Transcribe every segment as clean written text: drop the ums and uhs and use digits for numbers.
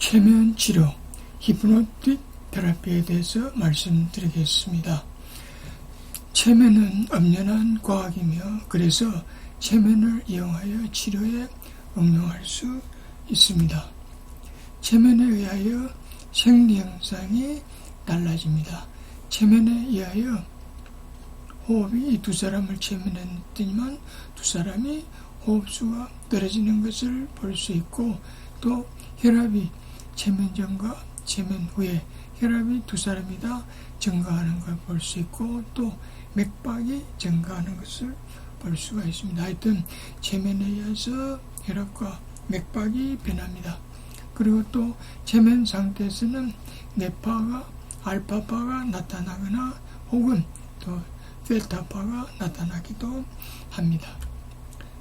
최면 치료, 히프노틱 테라피에 대해서 말씀드리겠습니다. 최면은 엄연한 과학이며 그래서 최면을 이용하여 치료에 응용할 수 있습니다. 최면에 의하여 생리 현상이 달라집니다. 최면에 의하여 호흡이 이 두 사람을 최면했더니만 두 사람이 호흡수가 떨어지는 것을 볼 수 있고, 또 혈압이 최면 전과 최면 후에 혈압이 두 사람이 다 증가하는 걸 볼 수 있고, 또 맥박이 증가하는 것을 볼 수가 있습니다. 하여튼 최면에 의해서 혈압과 맥박이 변합니다. 그리고 또 최면 상태에서는 뇌파가 알파파가 나타나거나 혹은 또 델타파가 나타나기도 합니다.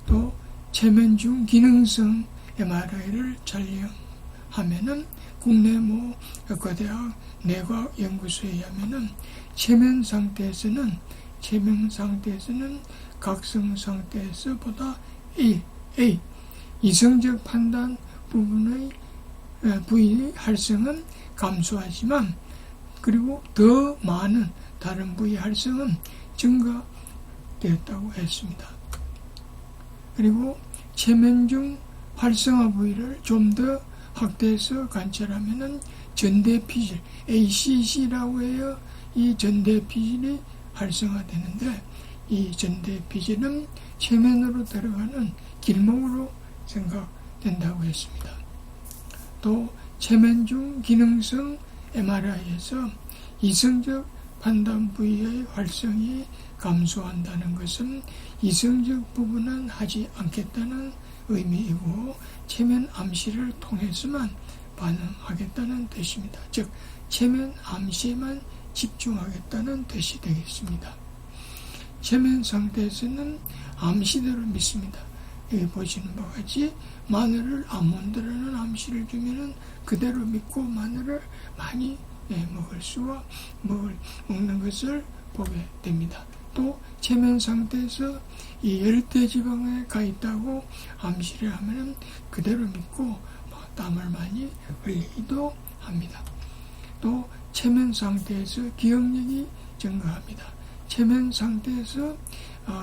또 최면 중 기능성 MRI를 촬영하면은 국내 모 의과대학 내과학 연구소에 의하면은 최면 상태에서는 각성 상태에서보다 이성적 판단 부분의 부위 활성은 감소하지만, 그리고 더 많은 다른 부위 활성은 증가되었다고 했습니다. 그리고 최면 중 활성화 부위를 좀 더 확대해서 관찰하면은 전대피질 ACC라고 해요. 이 전대피질이 활성화되는데, 이 전대피질은 최면으로 들어가는 길목으로 생각된다고 했습니다. 또 최면 중 기능성 MRI에서 이성적 판단 부위의 활성이 감소한다는 것은 이성적 부분은 하지 않겠다는 의미이고, 최면 암시를 통해서만 반응하겠다는 뜻입니다. 즉 최면 암시에만 집중하겠다는 뜻이 되겠습니다. 최면 상태에서는 암시대로 믿습니다. 여기 보시는 바와 같이 마늘을 아몬드라는 암시를 주면은 그대로 믿고 마늘을 많이 먹는 것을 보게 됩니다. 또 최면 상태에서 이 열대지방에 가 있다고 암시를 하면은 그대로 믿고 땀을 많이 흘리기도 합니다. 또 최면 상태에서 기억력이 증가합니다. 최면 상태에서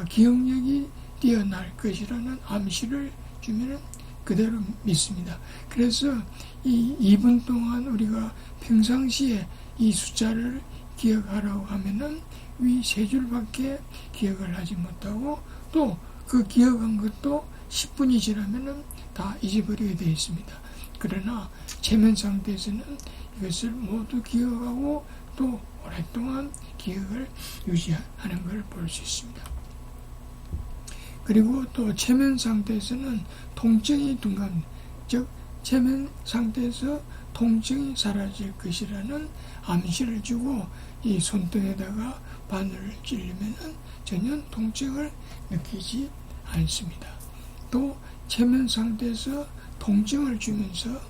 기억력이 뛰어날 것이라는 암시를 주면은 그대로 믿습니다. 그래서 이 2분 동안 우리가 평상시에 이 숫자를 기억하라고 하면은 위 3줄밖에 기억을 하지 못하고, 또 그 기억한 것도 10분이 지나면은 다 잊어버리게 되어 있습니다. 그러나 최면 상태에서는 이것을 모두 기억하고 또 오랫동안 기억을 유지하는 걸 볼 수 있습니다. 그리고 또 최면 상태에서는 통증이 둔갑니다. 즉 최면 상태에서 통증이 사라질 것이라는 암시를 주고, 이 손등에다가 바늘을 찌르면은 전혀 통증을 느끼지 않습니다. 또 최면 상태에서 통증을 주면서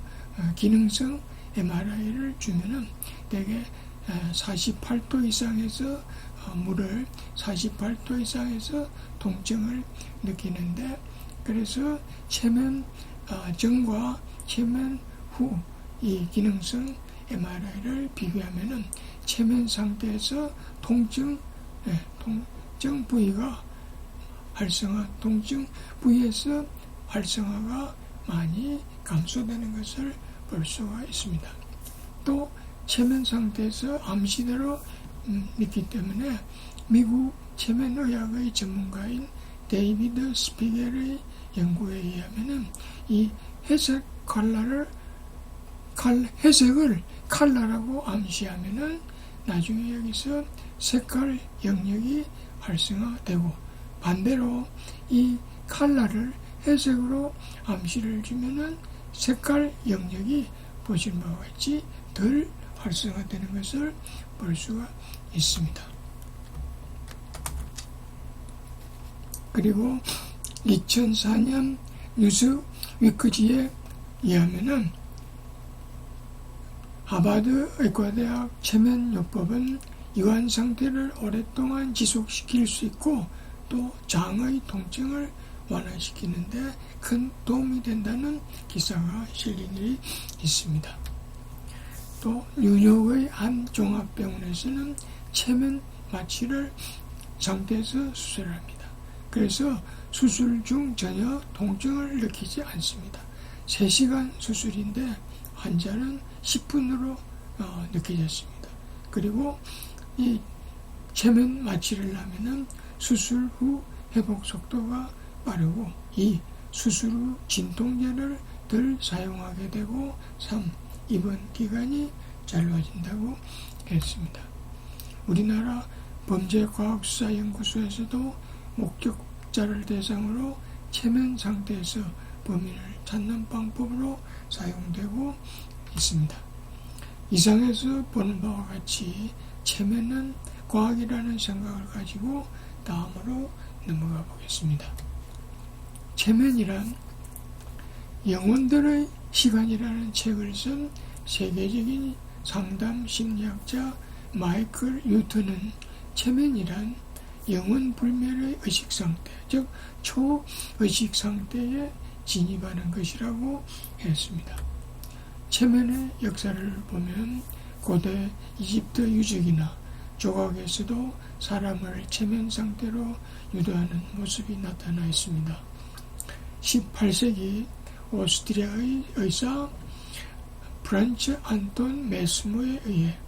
기능성 MRI를 주면은 대개 48도 이상에서 물을 48도 이상에서 통증을 느끼는데, 그래서 최면 전과 최면 후 이 기능성 MRI를 비교하면은 최면 상태에서 통증 부위가 통증 부위에서 활성화가 많이 감소되는 것을 볼 수가 있습니다. 또 최면 상태에서 암시대로 믿기 때문에 미국 최면의학의 전문가인 데이비드 스피겔의 연구에 의하면은 이 회색을 칼라라고 암시하면은 나중에 여기서 색깔 영역이 활성화되고, 반대로 이 칼라를 회색으로 암시를 주면은 색깔 영역이 보시는 바와 같이 덜 활성화되는 것을 볼 수가 있습니다. 그리고 2004년 뉴스 위크지에 의하면은 하버드 의과대학 최면요법은 이완 상태를 오랫동안 지속시킬 수 있고, 또 장의 통증을 완화시키는데 큰 도움이 된다는 기사가 실린 일이 있습니다. 또 뉴욕의 한 종합병원에서는 체면 마취를 상태에서 수술합니다. 그래서 수술 중 전혀 통증을 느끼지 않습니다. 3시간 수술인데 환자는 10분으로 느껴졌습니다. 그리고 이 체면 마취를 하면은 수술 후 회복 속도가 빠르고 이 수술 후 진통제를 덜 사용하게 되고 3. 입원 기간이 짧아진다고 했습니다. 우리나라 범죄과학수사연구소에서도 목격자를 대상으로 체면 상태에서 범인을 찾는 방법으로 사용되고 있습니다. 이상에서 보는 바와 같이 체면은 과학이라는 생각을 가지고 다음으로 넘어가 보겠습니다. 체면이란 영혼들의 시간이라는 책을 쓴 세계적인 상담 심리학자 마이클 유턴은 체면이란 영혼 불멸의 의식상태, 즉 초의식상태에 진입하는 것이라고 했습니다. 체면의 역사를 보면 고대 이집트 유적이나 조각에서도 사람을 체면 상태로 유도하는 모습이 나타나 있습니다. 18세기 오스트리아의 의사 프란츠 안톤 메스모에 의해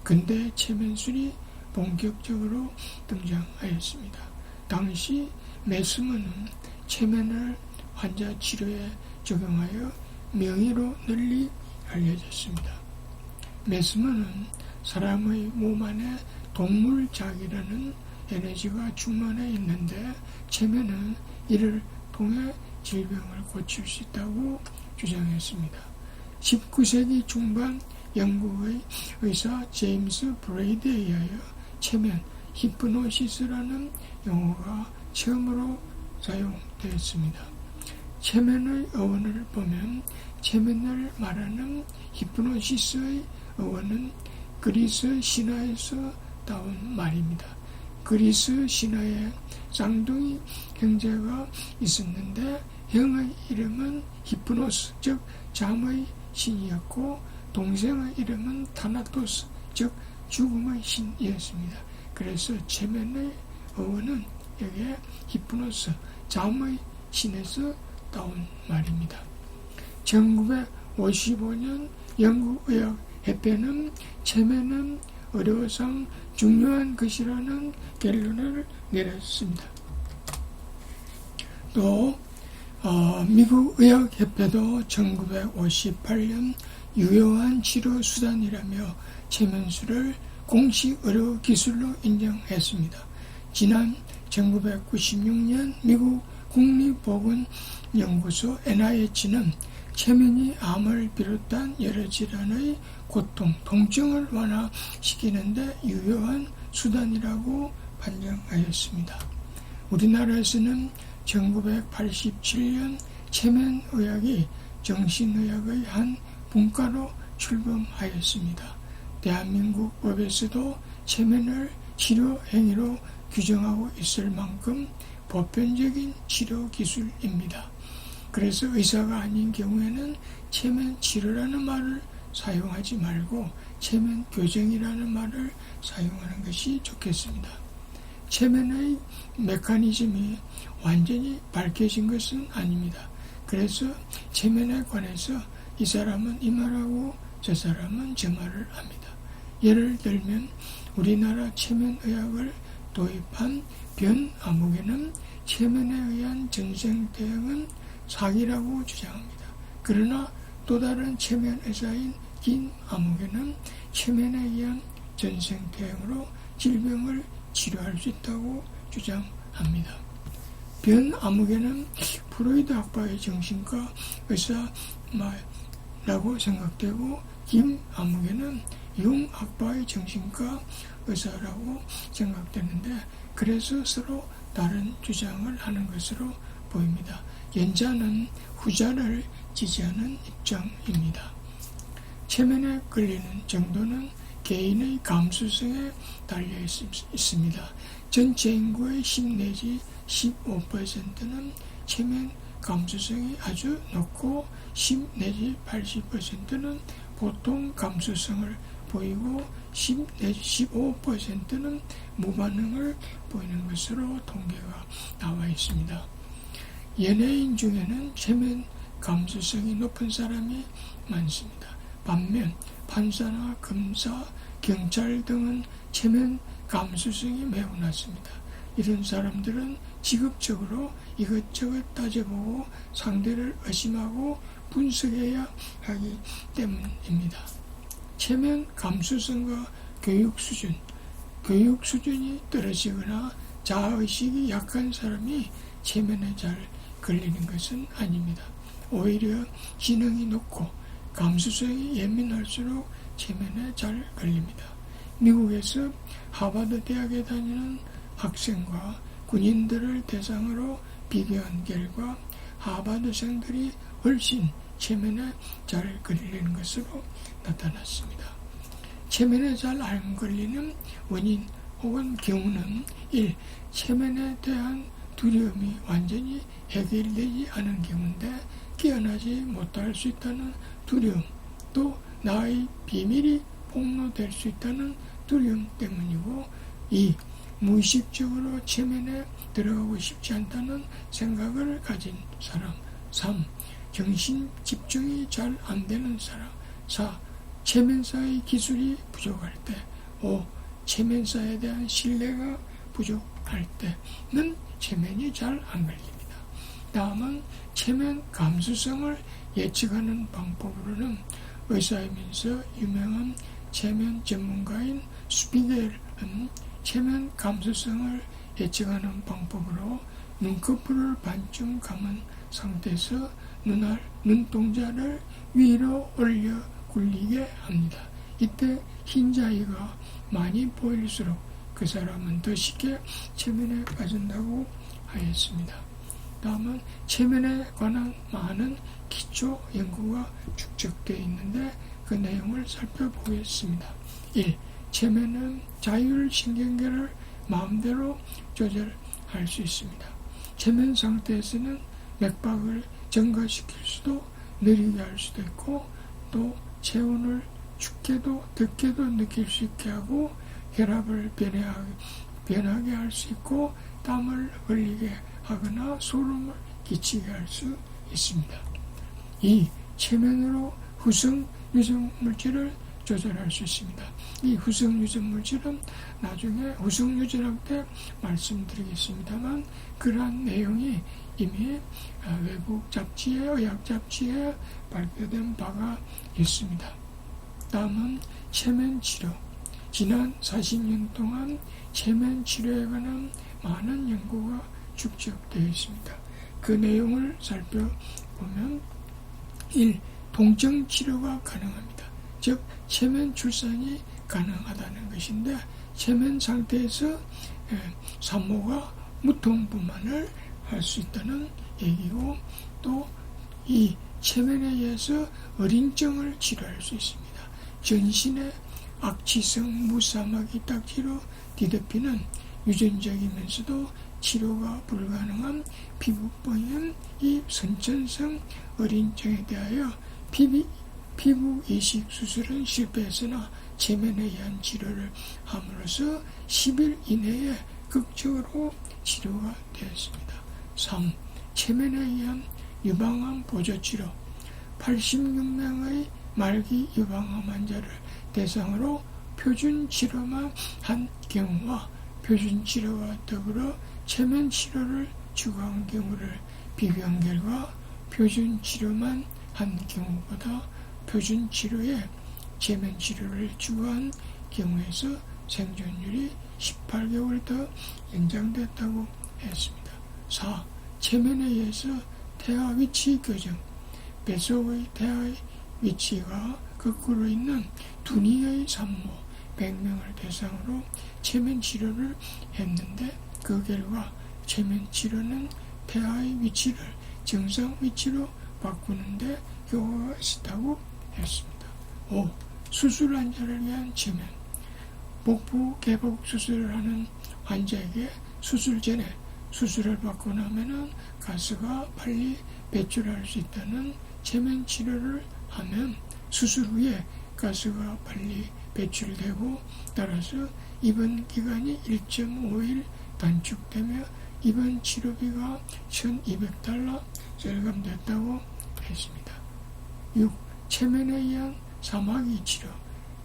근대 체면술이 본격적으로 등장하였습니다. 당시 메스모는 체면을 환자 치료에 적용하여 명의로 널리 알려졌습니다. 메스모는 사람의 몸 안에 동물작이라는 에너지가 충만해 있는데 체면은 이를 통해 질병을 고칠 수 있다고 주장했습니다. 19세기 중반 영국의 의사 제임스 브레이드에 의하여 체면, 히프노시스라는 용어가 처음으로 사용되었습니다. 체면의 어원을 보면 체면을 말하는 히프노시스의 어원은 그리스 신화에서 따온 말입니다. 그리스 신화에 쌍둥이 형제가 있었는데 형의 이름은 히프노스, 즉 잠의 신이었고 동생의 이름은 타나토스, 즉 죽음의 신이었습니다. 그래서 체면의 어원은 여기에 히프노스, 잠의 신에서 따온 말입니다. 1955년 영국의학협회는 체면은 의료상 중요한 것이라는 결론을 내렸습니다. 또 미국 의학협회도 1958년 유효한 치료 수단이라며 체면술을 공식 의료 기술로 인정했습니다. 지난 1996년 미국 국립보건연구소 NIH는 체면이 암을 비롯한 여러 질환의 고통, 통증을 완화시키는 데 유효한 수단이라고 판정하였습니다. 우리나라에서는 1987년 체면의학이 정신의학의 한 분과로 출범하였습니다. 대한민국 법에서도 체면을 치료 행위로 규정하고 있을 만큼 보편적인 치료 기술입니다. 그래서 의사가 아닌 경우에는 체면 치료라는 말을 사용하지 말고 체면 교정이라는 말을 사용하는 것이 좋겠습니다. 체면의 메커니즘이 완전히 밝혀진 것은 아닙니다. 그래서 체면에 관해서 이 사람은 이 말하고 저 사람은 저 말을 합니다. 예를 들면 우리나라 체면의학을 도입한 변아무개는 체면에 의한 전생대응은 사기라고 주장합니다. 그러나 또 다른 체면 의사인 김아무개는 체면에 의한 전생대응으로 질병을 치료할 수 있다고 주장합니다. 변아무개는 프로이드 학파의 정신과 의사라고 생각되고 김아무개는 융 학파의 정신과 의사라고 생각되는데 그래서 서로 다른 주장을 하는 것으로 보입니다. 연자는 후자를 지지하는 입장입니다. 체면에 걸리는 정도는 개인의 감수성에 달려 있습니다. 전체 인구의 10 내지 15%는 체면 감수성이 아주 높고 10 내지 80%는 보통 감수성을 보이고 10 내지 15%는 무반응을 보이는 것으로 통계가 나와 있습니다. 연예인 중에는 체면 감수성이 높은 사람이 많습니다. 반면 판사나 검사, 경찰 등은 체면 감수성이 매우 낮습니다. 이런 사람들은 직업적으로 이것저것 따져보고 상대를 의심하고 분석해야 하기 때문입니다. 체면 감수성과 교육 수준이 떨어지거나 자아의식이 약한 사람이 체면에 잘 걸리는 것은 아닙니다. 오히려 지능이 높고 감수성이 예민할수록 체면에 잘 걸립니다. 미국에서 하버드 대학에 다니는 학생과 군인들을 대상으로 비교한 결과 하버드생들이 훨씬 체면에 잘 걸리는 것으로 나타났습니다. 체면에 잘 안 걸리는 원인 혹은 경우는 1. 체면에 대한 두려움이 완전히 해결되지 않은 경우인데 깨어나지 못할 수 있다는 두려움, 또 나의 비밀이 폭로될 수 있다는 두려움 때문이고 2. 무의식적으로 체면에 들어가고 싶지 않다는 생각을 가진 사람 3. 정신 집중이 잘 안 되는 사람 4. 체면사의 기술이 부족할 때 5. 체면사에 대한 신뢰가 부족할 때는 체면이 잘 안 걸립니다. 다음은 체면 감수성을 예측하는 방법으로는 의사이면서 유명한 체면 전문가인 스피겔은 체면 감수성을 예측하는 방법으로 눈꺼풀을 반쯤 감은 상태에서 눈동자를 위로 올려 굴리게 합니다. 이때 흰자위가 많이 보일수록 그 사람은 더 쉽게 체면에 빠진다고 하였습니다. 다음은 체면에 관한 많은 기초 연구가 축적되어 있는데 그 내용을 살펴보겠습니다. 1. 체면은 자율신경계를 마음대로 조절할 수 있습니다. 체면 상태에서는 맥박을 증가시킬 수도 느리게 할 수도 있고 또 체온을 춥게도 덥게도 느낄 수 있게 하고 혈압을 변하게 할 수 있고 땀을 흘리게 하거나 소름을 끼치게 할 수 있습니다. 2. 체면으로 후성 유전 물질을 조절할 수 있습니다. 이 후성 유전 물질은 나중에 후성 유전학 때 말씀드리겠습니다만 그러한 내용이 이미 외국 잡지에 의학 잡지에 발표된 바가 있습니다. 다음은 체면 치료. 지난 40년 동안 체면 치료에 관한 많은 연구가 축적되어 있습니다. 그 내용을 살펴보면 1. 동정 치료가 가능합니다. 즉 체면 출산이 가능하다는 것인데 체면 상태에서 산모가 무통분만을 할 수 있다는 얘기고 또 이 체면에 의해서 어린증을 치료할 수 있습니다. 전신에 악취성 무사마귀 딱지로 뒤덮이는 유전적이면서도 치료가 불가능한 피부병인 이 선천성 어린증에 대하여 피부 이식 수술은 실패했으나 체면에 의한 치료를 함으로써 10일 이내에 극적으로 치료가 되었습니다. 3. 체면에 의한 유방암 보조치료. 86명의 말기 유방암 환자를 대상으로 표준 치료만 한 경우와 표준 치료와 더불어 체면 치료를 추가한 경우를 비교한 결과 표준 치료만 한 경우보다 표준 치료에 체면 치료를 추가한 경우에서 생존율이 18개월 더 연장됐다고 했습니다. 4. 체면에 의해서 태아 위치 교정. 뱃속의 태아의 위치가 거꾸로 있는 두니의 산모 100명을 대상으로 체면 치료를 했는데 그 결과 체면 치료는 태아의 위치를 정상 위치로 바꾸는데 효과가 있다고 했습니다. 5. 수술 환자를 위한 체면. 복부 개복 수술을 하는 환자에게 수술 전에 수술을 받고 나면은 가스가 빨리 배출할 수 있다는 체면 치료를 하면 수술 후에 가스가 빨리 배출되고 따라서 입원 기간이 1.5일 단축되며 입원 치료비가 $1,200 절감됐다고 했습니다. 6. 체면에 의한 사마귀 치료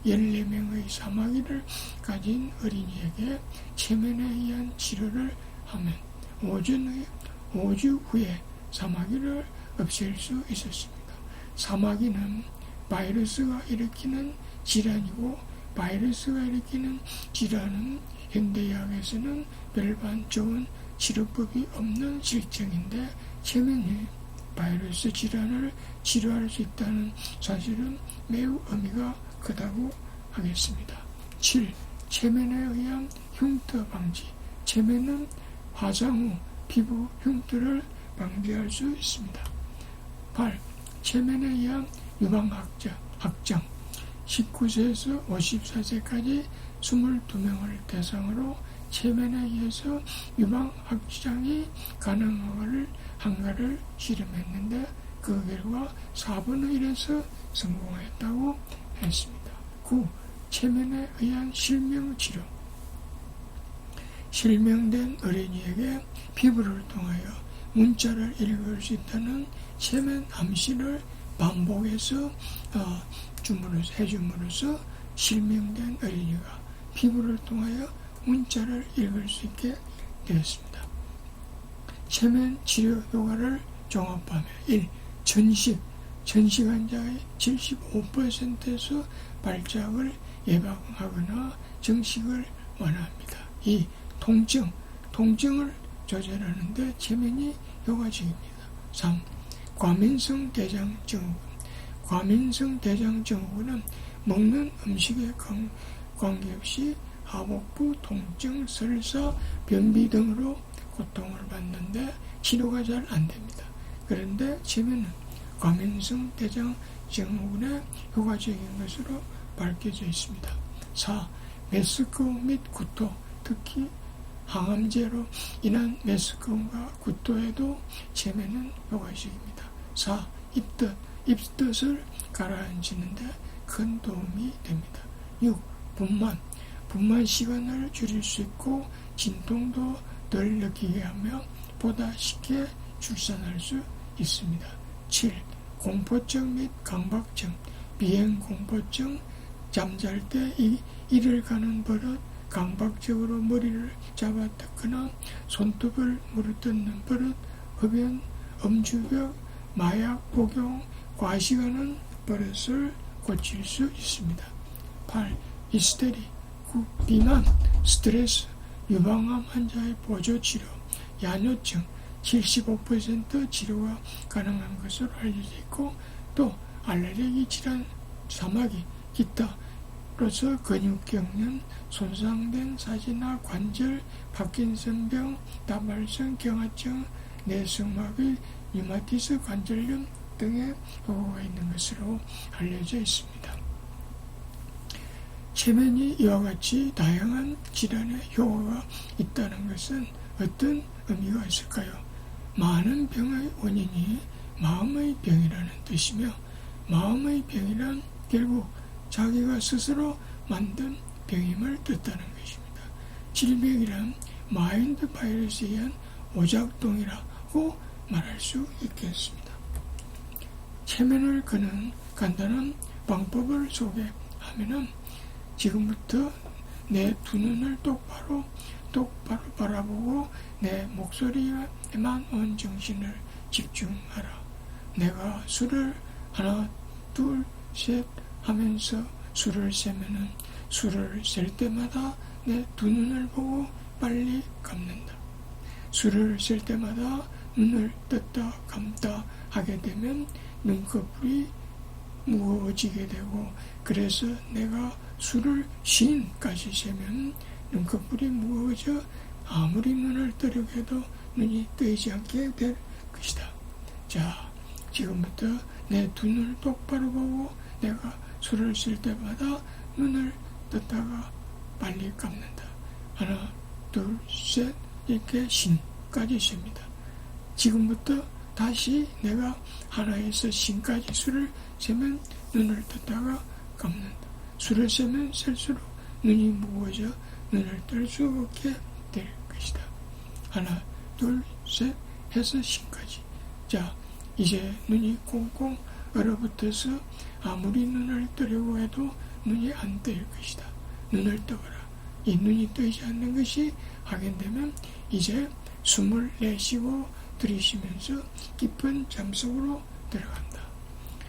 14명의 사마귀를 가진 어린이에게 체면에 의한 치료를 하면 5주 후에 사마귀를 없앨 수 있었습니다. 사마귀는 바이러스가 일으키는 질환이고 바이러스가 일으키는 질환은 현대의학에서는 별반 좋은 치료법이 없는 실정인데 체면이 바이러스 질환을 치료할 수 있다는 사실은 매우 의미가 크다고 하겠습니다. 7. 체면에 의한 흉터 방지 체면은 화상 후 피부 흉터를 방지할 수 있습니다. 8. 체면에 의한 유방확장 19세에서 54세까지 22명을 대상으로 체면에 의해서 유방확장이 가능한 한가를 실험했는데 그 결과 4분의 1에서 성공했다고 했습니다. 9. 체면에 의한 실명치료 실명된 어린이에게 피부를 통하여 문자를 읽을 수 있다는 체면 암시를 반복해서 해줌으로써 실명된 어린이가 피부를 통하여 문자를 읽을 수 있게 되었습니다. 체면 치료 효과를 종합하면 1. 전식 환자의 75%에서 발작을 예방하거나 정식을 완화합니다. 2. 통증을 조절하는데 체면이 효과적입니다. 3. 과민성 대장증후군은 먹는 음식에 관계없이 하복부 통증, 설사, 변비 등으로 고통을 받는데 치료가 잘 안됩니다. 그런데 체면은 과민성 대장증후군에 효과적인 것으로 밝혀져 있습니다. 4. 메스꺼움 및 구토, 특히 항암제로 인한 메스꺼움과 구토에도 체면은 효과적입니다. 4. 입덧을 가라앉히는데 큰 도움이 됩니다. 6. 분만 시간을 줄일 수 있고 진통도 덜 느끼게 하며 보다 쉽게 출산할 수 있습니다. 7. 공포증 및 강박증, 비행공포증, 잠잘 때 이를 가는 버릇, 강박적으로 머리를 잡아 뜯거나 손톱을 물어뜯는 버릇, 흡연, 음주벽, 마약 복용, 과식하는 버릇을 고칠 수 있습니다. 8. 히스테리, 비만, 스트레스, 유방암 환자의 보조치료, 야뇨증 75% 치료가 가능한 것으로 알려져 있고 또 알레르기 질환, 사마귀, 기타로서 근육경련, 손상된 사지나 관절, 파킨슨병, 다발성 경화증, 내성마비, 류마티스 관절염 등의 효과가 있는 것으로 알려져 있습니다. 체면이 이와 같이 다양한 질환의 효과가 있다는 것은 어떤 의미가 있을까요? 많은 병의 원인이 마음의 병이라는 뜻이며 마음의 병이란 결국 자기가 스스로 만든 병임을 뜻하는 것입니다. 질병이란 마인드 바이러스에 의한 오작동이라고 말할 수 있겠습니다. 체면을 거는 간단한 방법을 소개하면은 지금부터 내 두 눈을 똑바로 바라보고 내 목소리에만 온 정신을 집중하라. 내가 수를 하나, 둘, 셋 하면서 수를 세면은 수를 셀 때마다 내 두 눈을 보고 빨리 감는다. 수를 셀 때마다 눈을 떴다 감다 하게 되면 눈꺼풀이 무거워지게 되고 그래서 내가 수를 50까지 세면 눈꺼풀이 무거워져 아무리 눈을 뜨려고 해도 눈이 뜨이지 않게 될 것이다. 자, 지금부터 내 두 눈을 똑바로 보고 내가 수를 셀 때마다 눈을 떴다가 빨리 감는다. 하나, 둘, 셋 이렇게 10가지 셉니다. 지금부터 다시 내가 하나에서 10가지 수를 세면 눈을 떴다가 감는다. 수를 세면 셀수록 눈이 무거워져 눈을 뜰 수 없게 될 것이다. 하나, 둘, 셋 해서 10가지. 자, 이제 눈이 꽁꽁 얼어붙어서 아무리 눈을 뜨려고 해도 눈이 안 뜨일 것이다. 눈을 떠거라. 이 눈이 뜨이지 않는 것이 확인되면 이제 숨을 내쉬고 들이쉬면서 깊은 잠속으로 들어간다.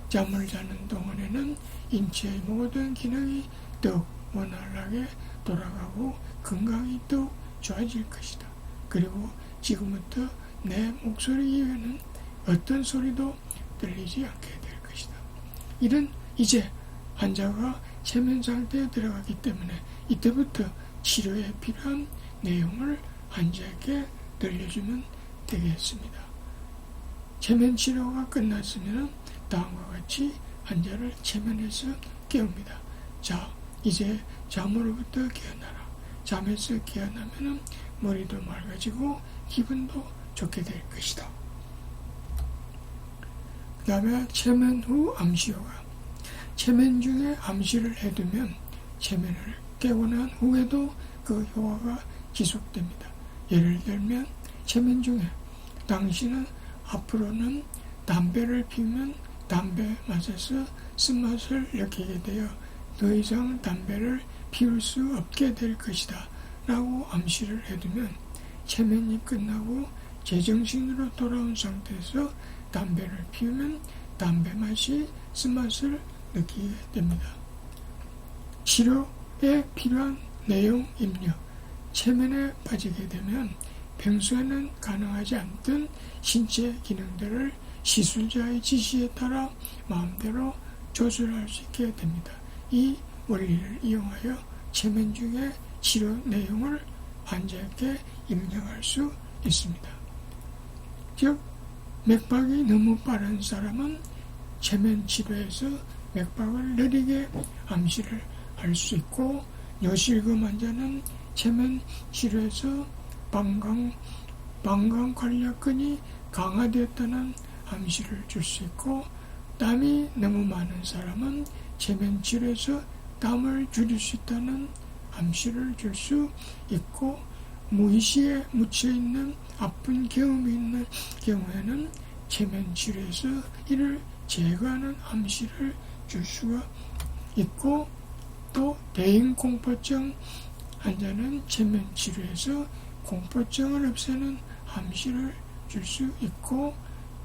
잠을 자는 동안에는 인체의 모든 기능이 더욱 원활하게 돌아가고 건강이 더욱 좋아질 것이다. 그리고 지금부터 내 목소리 이외에는 어떤 소리도 들리지 않게 될 것이다. 이는 이제 환자가 최면 상태에 들어가기 때문에 이때부터 치료에 필요한 내용을 환자에게 들려주면 되겠습니다. 최면 치료가 끝났으면 다음과 같이 환자를 최면해서 깨웁니다. 자, 이제 잠으로부터 깨어나라. 잠에서 깨어나면 머리도 맑아지고 기분도 좋게 될 것이다. 그 다음에 최면 후 암시효과. 최면 중에 암시를 해두면 최면을 깨고 난 후에도 그 효과가 지속됩니다. 예를 들면 최면 중에 당신은 앞으로는 담배를 피우면 담배 맛에서 쓴맛을 느끼게 되어 더 이상 담배를 피울 수 없게 될 것이다 라고 암시를 해두면 최면이 끝나고 제정신으로 돌아온 상태에서 담배를 피우면 담배 맛이 쓴맛을 느끼게 됩니다. 치료에 필요한 내용 입력. 최면에 빠지게 되면 평소에는 가능하지 않던 신체 기능들을 시술자의 지시에 따라 마음대로 조절할 수 있게 됩니다. 이 원리를 이용하여 최면 중에 치료 내용을 환자에게 입력할 수 있습니다. 즉, 맥박이 너무 빠른 사람은 최면 치료에서 맥박을 느리게 암시를 할 수 있고, 뇌실금 환자는 최면 치료에서 방광관략근이 강화되었다는 암시를 줄 수 있고, 땀이 너무 많은 사람은 최면 치료에서 땀을 줄일 수 있다는 암시를 줄 수 있고, 무의식에 묻혀있는 아픈 경험이 있는 경우에는 최면 치료에서 이를 제거하는 암시를 줄 수가 있고, 또 대인공포증 환자는 최면 치료에서 공포증을 없애는 암시를 줄 수 있고,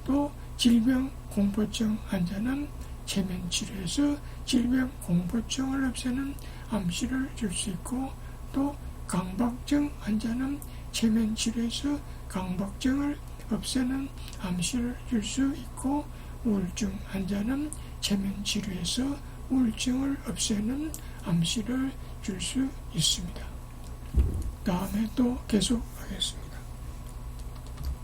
또 질병 공포증 환자는 최면 치료에서 질병 공포증을 없애는 암시를 줄 수 있고, 또 강박증 환자는 최면 치료에서 강박증을 없애는 암시를 줄 수 있고, 우울증 환자는 최면 치료에서 우울증을 없애는 암시를 줄 수 있습니다. 다음에 또 계속하겠습니다.